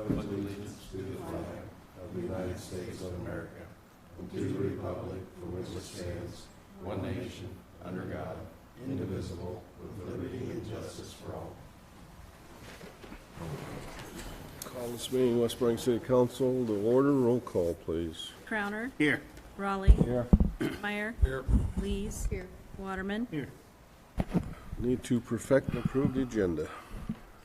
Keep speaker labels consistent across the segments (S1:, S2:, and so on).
S1: pledge allegiance to the flag of the United States of America and to the republic for which it stands, one nation, under God, indivisible, with liberty and justice for all.
S2: Call this meeting, West Burlington City Council, to order. Roll call, please.
S3: Crowner.
S4: Here.
S3: Raleigh.
S4: Here.
S3: Meyer.
S4: Here.
S3: Lees. Here. Waterman.
S4: Here.
S2: Need to perfect and approve the agenda.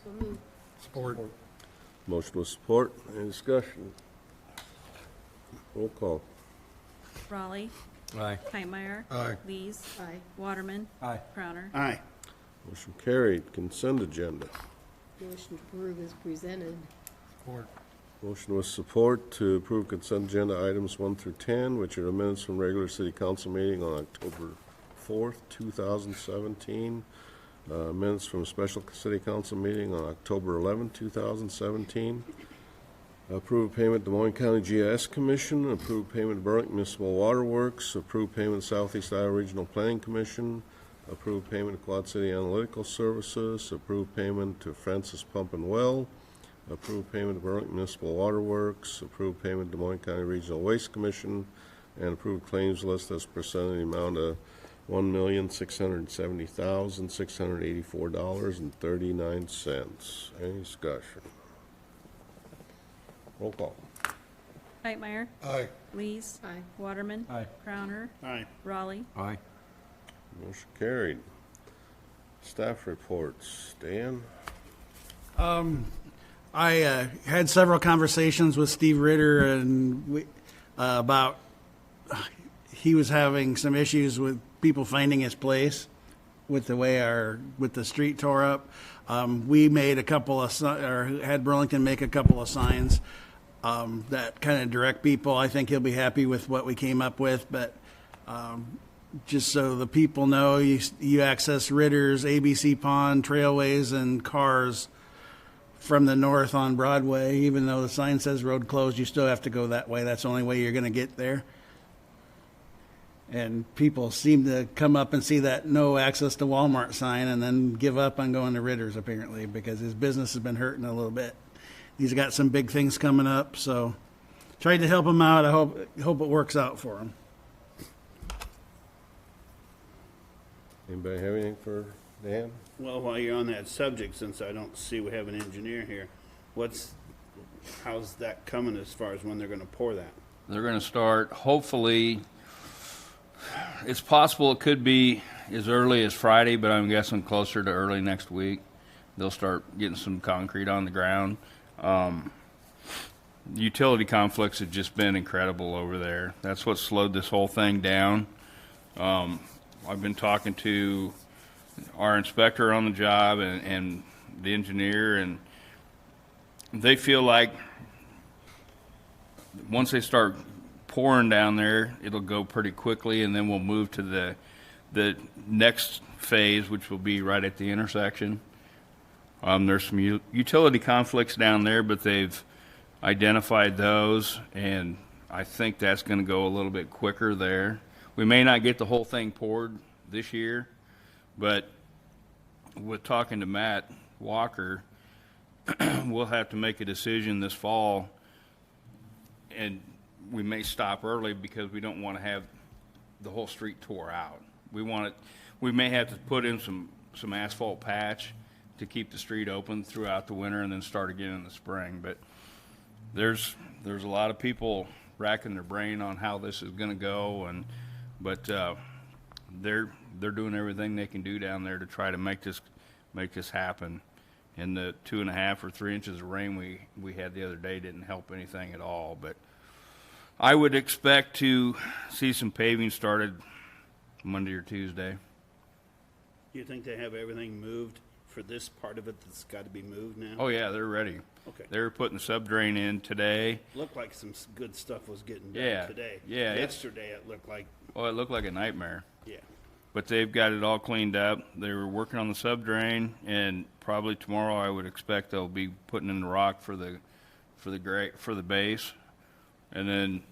S3: So moved.
S4: Support.
S2: Motion with support. Any discussion? Roll call.
S3: Raleigh.
S4: Aye.
S3: Meyer.
S4: Aye.
S3: Lees. Aye. Waterman.
S4: Aye.
S3: Crowner.
S4: Aye.
S2: Motion carried. Consent agenda.
S5: Motion to approve is presented.
S4: Support.
S2: Motion with support to approve consent agenda items 1 through 10, which are the minutes from regular city council meeting on October 4th, 2017. Minutes from special city council meeting on October 11th, 2017. Approved payment to Des Moines County GIS Commission. Approved payment to Burlington Municipal Water Works. Approved payment to Southeast Iowa Regional Planning Commission. Approved payment to Quad City Analytical Services. Approved payment to Francis Pump and Well. Approved payment to Burlington Municipal Water Works. Approved payment to Des Moines County Regional Waste Commission. And approved claims list as presented in the amount of $1,670,684.39. Any discussion? Roll call.
S3: Meyer.
S4: Aye.
S3: Lees.
S5: Aye.
S3: Waterman.
S4: Aye.
S3: Crowner.
S4: Aye.
S3: Raleigh.
S4: Aye.
S2: Motion carried. Staff reports. Dan?
S6: I had several conversations with Steve Ritter and about he was having some issues with people finding his place with the way with the street tore up. We made a couple of had Burlington make a couple of signs that kind of direct people. I think he'll be happy with what we came up with, but just so the people know, you access Ritter's, ABC Pond, Trailways, and Cars from the north on Broadway. Even though the sign says road closed, you still have to go that way. That's the only way you're going to get there. And people seem to come up and see that no access to Walmart sign and then give up on going to Ritter's, apparently, because his business has been hurting a little bit. He's got some big things coming up, so tried to help him out. I hope it works out for him.
S2: Anybody have anything for Dan?
S7: Well, while you're on that subject, since I don't see we have an engineer here, how's that coming as far as when they're going to pour that?
S8: They're going to start, hopefully, it's possible it could be as early as Friday, but I'm guessing closer to early next week. They'll start getting some concrete on the ground. Utility conflicts have just been incredible over there. That's what slowed this whole thing down. I've been talking to our inspector on the job and the engineer, and they feel like once they start pouring down there, it'll go pretty quickly, and then we'll move to the next phase, which will be right at the intersection. There's some utility conflicts down there, but they've identified those, and I think that's going to go a little bit quicker there. We may not get the whole thing poured this year, but with talking to Matt Walker, we'll have to make a decision this fall, and we may stop early because we don't want to have the whole street tore out. We may have to put in some asphalt patch to keep the street open throughout the winter and then start again in the spring. But there's a lot of people racking their brain on how this is going to go, but they're doing everything they can do down there to try to make this happen. And the 2.5 or 3 inches of rain we had the other day didn't help anything at all. But I would expect to see some paving started Monday or Tuesday.
S7: Do you think they have everything moved for this part of it that's got to be moved now?
S8: Oh yeah, they're ready.
S7: Okay.
S8: They're putting the sub-drain in today.
S7: Looked like some good stuff was getting done
S8: Yeah.
S7: today.
S8: Yeah,
S7: Yesterday it looked like,
S8: Oh, it looked like a nightmare.
S7: yeah.
S8: But they've got it all cleaned up. They were working on the sub-drain, and probably tomorrow I would expect they'll be putting in the rock for the base, and then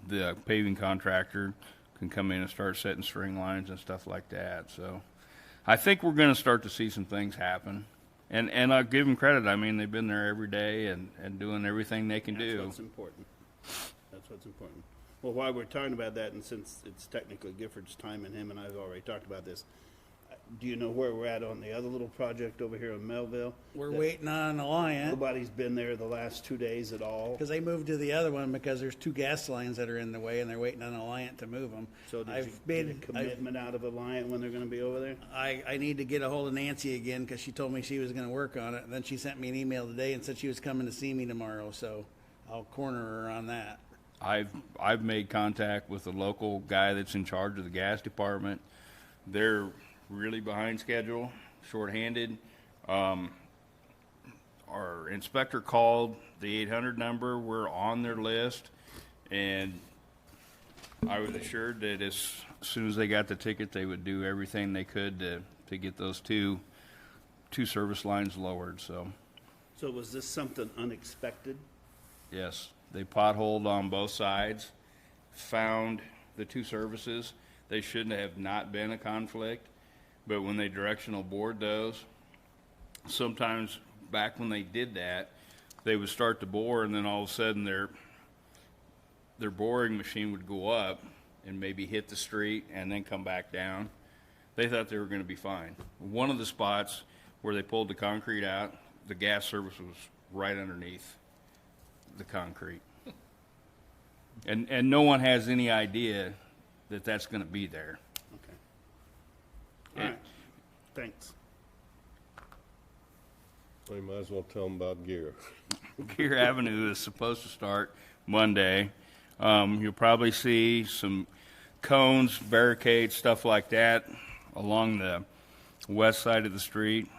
S8: the paving contractor can come in and start setting string lines and stuff like that. So I think we're going to start to see some things happen, And I'll give them credit. I mean, they've been there every day and doing everything they can
S7: That's
S8: do.
S7: what's important. That's what's important. Well, while we're talking about that, and since it's technically Gifford's time and him and I have already talked about this, do you know where we're at on the other little project over here in Melville?
S6: We're
S7: That
S6: waiting on Alliant,
S7: Nobody's been there the last 2 days at all.
S6: because they moved to the other one because there's 2 gas lines that are in the way, and they're waiting on Alliant to move them.
S7: So did you
S6: I've
S7: get a
S6: made,
S7: commitment out of Alliant when they're gonna be over there?
S6: I need to get a hold of Nancy again, because she told me she was gonna work on it, and then she sent me an email today and said she was coming to see me tomorrow, so I'll corner her on that.
S8: I've made contact with the local guy that's in charge of the gas department. They're really behind schedule, shorthanded. Our inspector called the 800 number. We're on their list, and I was assured that as soon as they got the ticket, they would do everything they could to get those two service lines lowered. So,
S7: So was this something unexpected?
S8: yes, they potholed on both sides, found the 2 services. They shouldn't have not been a conflict, but when they directional bored those, sometimes back when they did that, they would start to bore, and then all of a sudden their boring machine would go up and maybe hit the street and then come back down. They thought they were going to be fine. One of the spots where they pulled the concrete out, the gas service was right underneath the concrete. And no one has any idea that that's going to be there.
S7: Okay. All right, thanks.
S2: So you might as well tell them about gear.
S8: Gear Avenue is supposed to start Monday. You'll probably see some cones, barricades, stuff like that along the west side of the street.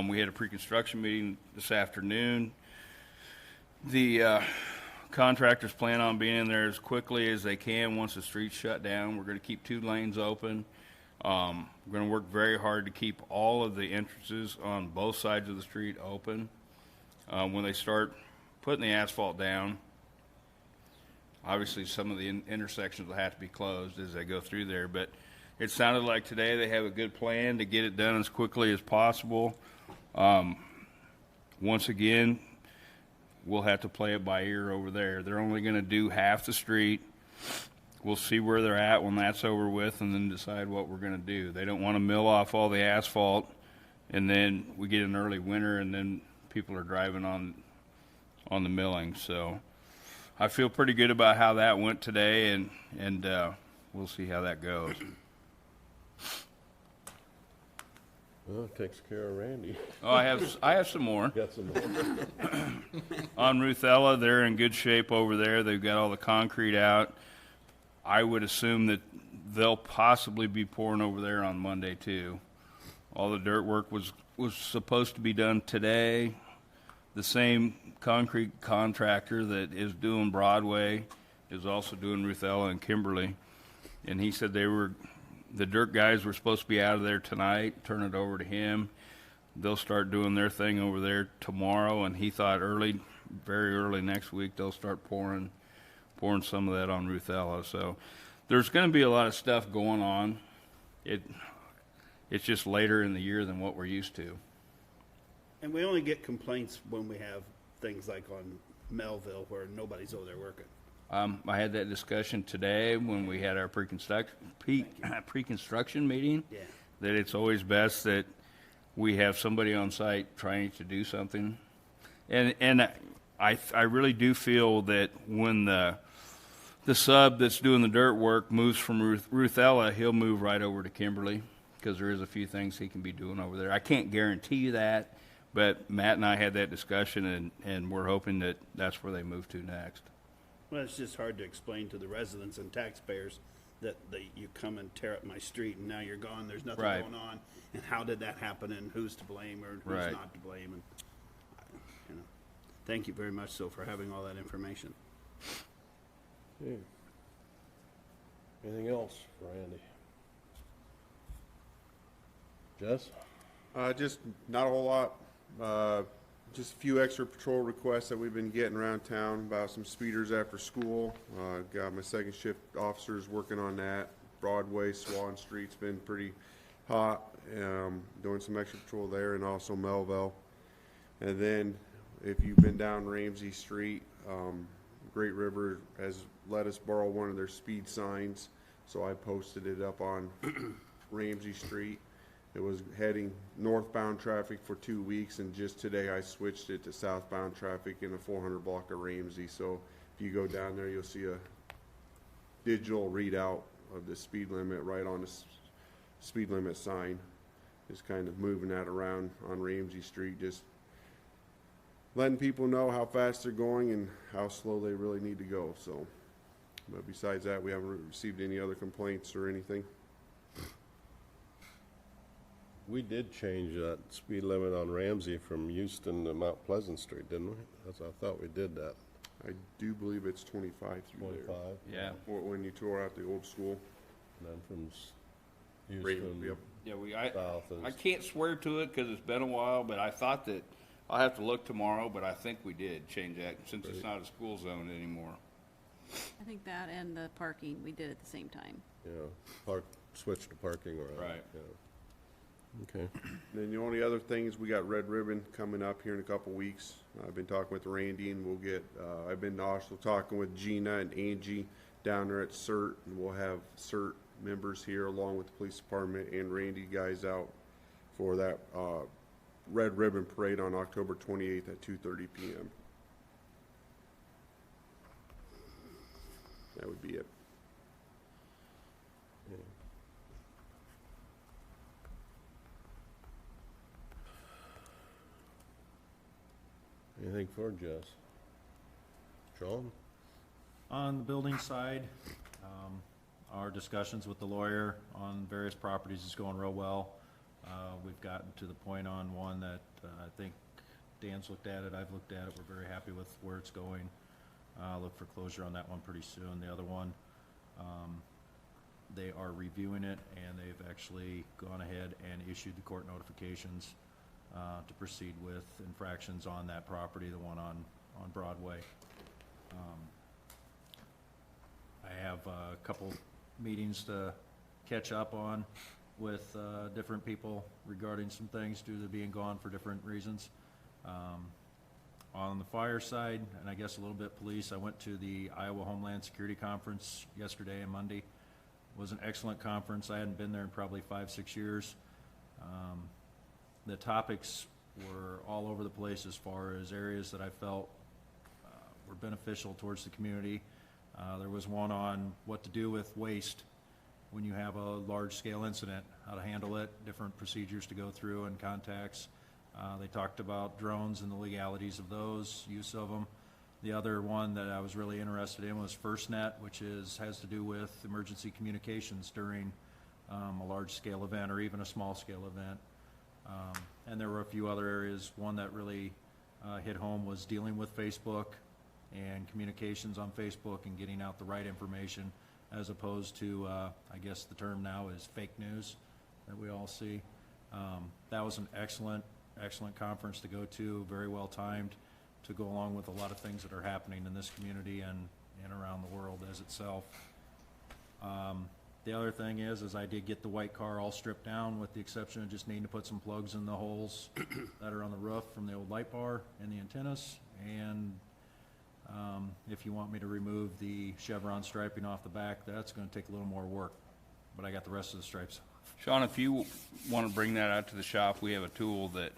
S8: We had a pre-construction meeting this afternoon. The contractors plan on being in there as quickly as they can once the street's shut down. We're going to keep 2 lanes open. We're going to work very hard to keep all of the entrances on both sides of the street open. When they start putting the asphalt down, obviously some of the intersections will have to be closed as they go through there, but it sounded like today they have a good plan to get it done as quickly as possible. Once again, we'll have to play it by ear over there. They're only going to do half the street. We'll see where they're at when that's over with and then decide what we're going to do. They don't want to mill off all the asphalt, and then we get an early winter, and then people are driving on the milling. So I feel pretty good about how that went today, and we'll see how that goes.
S2: Well, it takes care of Randy.
S8: Oh, I have some more.
S2: Got some more.
S8: On Ruthella, they're in good shape over there. They've got all the concrete out. I would assume that they'll possibly be pouring over there on Monday too. All the dirt work was supposed to be done today. The same concrete contractor that is doing Broadway is also doing Ruthella and Kimberly. And he said the dirt guys were supposed to be out of there tonight, turn it over to him. They'll start doing their thing over there tomorrow, and he thought very early next week they'll start pouring some of that on Ruthella. So there's going to be a lot of stuff going on. It's just later in the year than what we're used to.
S7: And we only get complaints when we have things like on Melville where nobody's over there working.
S8: I had that discussion today when we had our pre-construction meeting.
S7: Yeah.
S8: That it's always best that we have somebody on site trying to do something, and I really do feel that when the sub that's doing the dirt work moves from Ruthella, he'll move right over to Kimberly because there is a few things he can be doing over there. I can't guarantee you that, but Matt and I had that discussion, and we're hoping that that's where they move to next.
S7: Well, it's just hard to explain to the residents and taxpayers that you come and tear up my street and now you're gone, there's nothing
S8: Right.
S7: going on, and how did that happen, and who's to blame or who's
S8: Right.
S7: not to blame, and thank you very much so for having all that information.
S2: Okay. Anything else for Randy? Jess?
S4: Just not a whole lot. Just a few extra patrol requests that we've been getting around town about some speeders after school. Got my second shift officers working on that. Broadway, Swan Street's been pretty hot. Doing some extra patrol there, and also Melville. And then if you've been down Ramsey Street, Great River has let us borrow one of their speed signs, so I posted it up on Ramsey Street. It was heading northbound traffic for 2 weeks, and just today I switched it to southbound traffic in the 400 block of Ramsey. So if you go down there, you'll see a digital readout of the speed limit right on the speed limit sign. Just kind of moving that around on Ramsey Street, just letting people know how fast they're going and how slow they really need to go. So, but besides that, we haven't received any other complaints or anything.
S2: We did change that speed limit on Ramsey from Houston to Mount Pleasant Street, didn't we? I thought we did that.
S4: I do believe it's 25 through
S2: 25.
S8: Yeah.
S4: there. Or when you tore out the old school.
S2: And then from
S4: Raven,
S2: Houston
S4: yep.
S8: Yeah,
S2: south
S8: I
S2: is,
S8: can't swear to it because it's been a while, but I thought that, I'll have to look tomorrow, but I think we did change that since it's not a school zone anymore.
S3: I think that and the parking, we did at the same time.
S2: switch to parking around.
S8: Right.
S2: Yeah. Okay.
S4: Then the only other thing is we got Red Ribbon coming up here in a couple weeks. I've been talking with Randy, and we'll get, I've been also talking with Gina and Angie down there at CERT, and we'll have CERT members here along with the police department and Randy guys out for that Red Ribbon Parade on October 28th at 2:30 p.m. That would be it.
S2: Anything for Jess? Sean?
S9: On the building side, our discussions with the lawyer on various properties is going real well. We've gotten to the point on one that I think Dan's looked at it, I've looked at it, we're very happy with where it's going. Look for closure on that one pretty soon. The other one, they are reviewing it, and they've actually gone ahead and issued the court notifications to proceed with infractions on that property, the one on Broadway. I have a couple meetings to catch up on with different people regarding some things due to being gone for different reasons. On the fire side, and I guess a little bit police, I went to the Iowa Homeland Security Conference yesterday and Monday. It was an excellent conference. I hadn't been there in probably 5-6 years. The topics were all over the place as far as areas that I felt were beneficial towards the community. There was one on what to do with waste when you have a large-scale incident, how to handle it, different procedures to go through and contacts. They talked about drones and the legalities of those, use of them. The other one that I was really interested in was FirstNet, which has to do with emergency communications during a large-scale event or even a small-scale event. And there were a few other areas. One that really hit home was dealing with Facebook and communications on Facebook and getting out the right information as opposed to, I guess the term now is fake news that we all see. That was an excellent conference to go to, very well timed to go along with a lot of things that are happening in this community and around the world as itself. The other thing is I did get the white car all stripped down with the exception of just needing to put some plugs in the holes that are on the roof from the old light bar and the antennas. And if you want me to remove the chevron striping off the back, that's going to take a little more work. But I got the rest of the stripes.
S8: Sean, if you want to bring that out to the shop, we have a tool that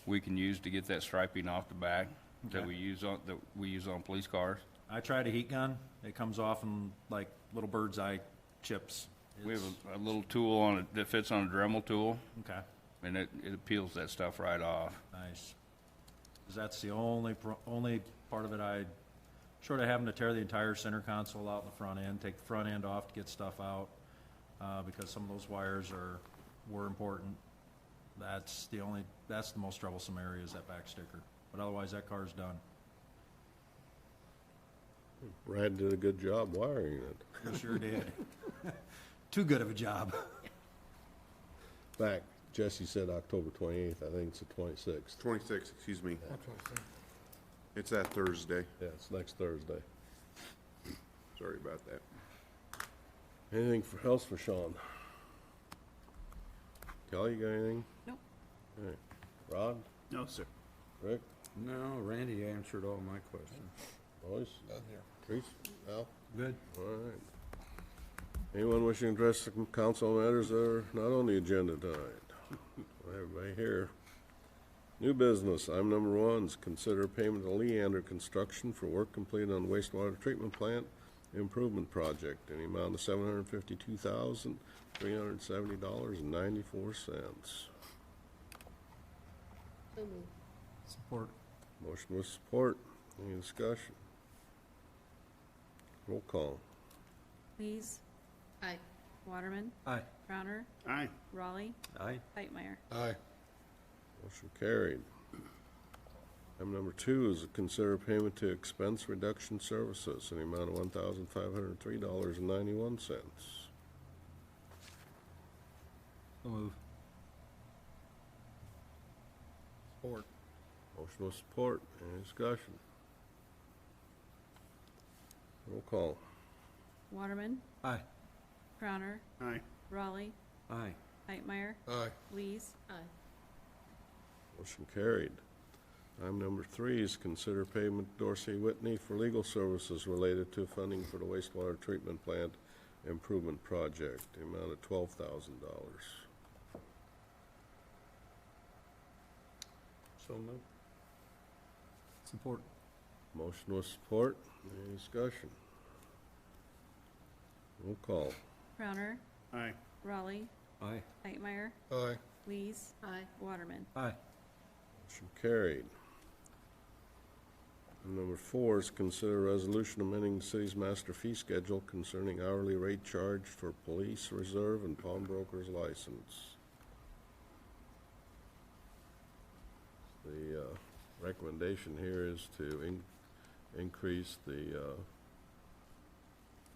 S8: we can use to get that striping off the back that we use on police cars.
S9: I tried a heat gun. It comes off in like little bird's eye chips.
S8: We have a little tool on it that fits on a Dremel tool,
S9: Okay,
S8: and it peels that stuff right off.
S9: nice. 'Cause that's the only part of it short of having to tear the entire center console out in the front end, take the front end off to get stuff out, because some of those wires were important. That's the most troublesome area is that back sticker. But otherwise, that car's done.
S2: Brad did a good job wiring it.
S9: We sure did. Too good of a job.
S2: Back, Jesse said October 28th, I think it's the 26th.
S4: 26, excuse me. It's that Thursday.
S2: Yeah, it's next Thursday.
S4: Sorry about that.
S2: Anything else for Sean? Kelly, you got anything?
S3: Nope.
S2: All right. Rod?
S7: No, sir.
S2: Rick?
S1: No, Randy answered all my questions.
S2: Lois? Teresa? Al?
S9: Good.
S2: All right. Anyone wishing to address the council on matters that are not on the agenda tonight? Everybody here. New business, item number 1 is consider payment to Leander Construction for work completed on wastewater treatment plant improvement project in the amount of $752,370.94.
S5: So moved.
S9: Support.
S2: Motion with support. Any discussion? Roll call.
S3: Lees,
S5: Aye.
S3: Waterman,
S9: Aye.
S3: Crowner,
S7: Aye.
S3: Raleigh,
S1: Aye.
S3: Pipemeyer.
S1: Aye.
S2: Motion carried. Item number 2 is to consider payment to expense reduction services in the amount of $1,503.91.
S9: So move.
S1: Support.
S2: Motion with support. Any discussion? Roll call.
S3: Waterman,
S9: Aye.
S3: Crowner,
S7: Aye.
S3: Raleigh,
S1: Aye.
S3: Pipemeyer,
S1: Aye.
S3: Lees,
S5: Aye.
S2: Motion carried. Item number 3 is consider payment to Dorsey Whitney for legal services related to funding for the wastewater treatment plant improvement project, the amount of $12,000.
S1: So moved.
S9: Support.
S2: Motion with support. Any discussion? Roll call.
S3: Crowner,
S7: Aye.
S3: Raleigh,
S1: Aye.
S3: Pipemeyer,
S1: Aye.
S3: Lees,
S5: Aye.
S3: Waterman.
S9: Aye.
S2: Motion carried. And number 4 is consider resolution amending the city's master fee schedule concerning hourly rate charged for police reserve and pawnbroker's license. The recommendation here is to increase the,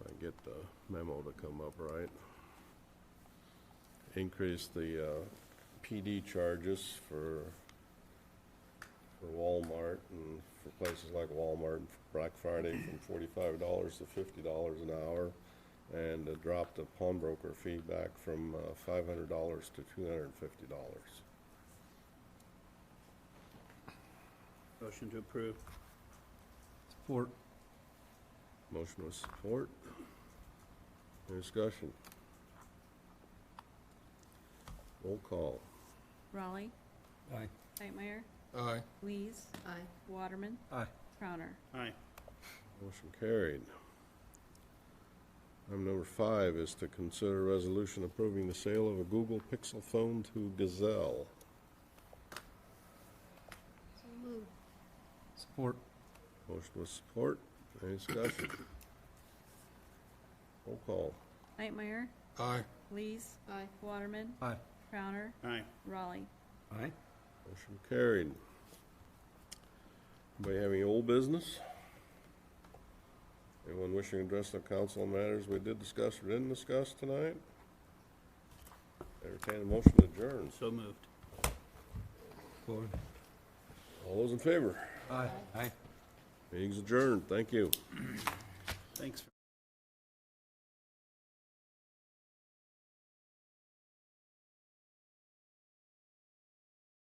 S2: if I get the memo to come up right, increase the PD charges for Walmart and for places like Walmart and for Black Friday from $45 to $50 an hour, and drop the pawnbroker fee back from $500 to $250.
S7: Motion to approve.
S9: Support.
S2: Motion with support. Any discussion? Roll call.
S3: Raleigh,
S1: Aye.
S3: Pipemeyer,
S1: Aye.
S3: Lees,
S5: Aye.
S3: Waterman,
S9: Aye.
S3: Crowner.
S7: Aye.
S2: Motion carried. Item number 5 is to consider resolution approving the sale of a Google Pixel phone to Gazelle.
S5: So moved.
S9: Support.
S2: Motion with support. Any discussion? Roll call.
S3: Pipemeyer,
S1: Aye.
S3: Lees,
S5: Aye.
S3: Waterman,
S9: Aye.
S3: Crowner,
S7: Aye.
S3: Raleigh.
S1: Aye.
S2: Motion carried. Anybody have any old business? Anyone wishing to address the council on matters we did discuss or didn't discuss tonight? Entertain a motion to adjourn.
S7: So moved.
S1: Support.
S2: All those in favor?
S9: Aye.
S1: Aye.
S2: Meeting's adjourned. Thank you.
S7: Thanks.